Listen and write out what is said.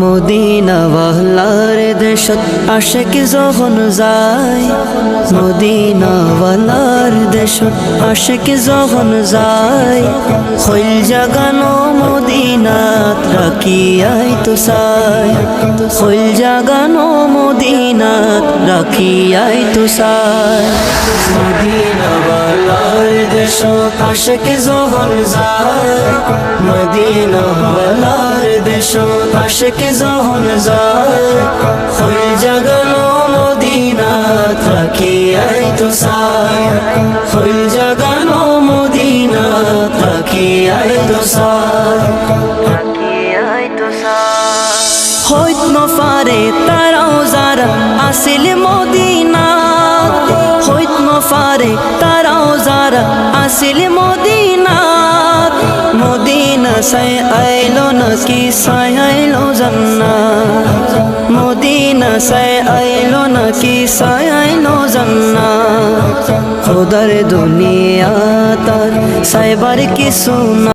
Medina ওয়ালার দেশত আশিক যখন যায়, মদিনা ওয়ালার দেশত আশিক যখন যায়, খৈল জাগানো মদিনাত রাখিয়াই তো চাই, খৈল জাগানো মদিনাত রাখিয়াই তো চাই। মদিনা ওয়ালার দেশত আশিক যখন যায়, মদিনা ওয়ালার দেশত আশিক যখন যায়, খৈল জাগানো মদিনাত রাখিয়াই তো চাই, খৈল জাগানো মদিনাত রাখিয়াই তো চাই, রাখিয়াই তো চাই। হইত নফারে তারাও যারা আসিল মদিনাত, হইত নফারে তারাও যারা আসিল মদিনাত, মদিনা সাই আইলো নাকি সাই আইলো জান্নাত, মদিনা সাই আইলো নাকি সাই আইলো জান্নাত। খোদার দুনিয়া তার সাইবার কিছু না।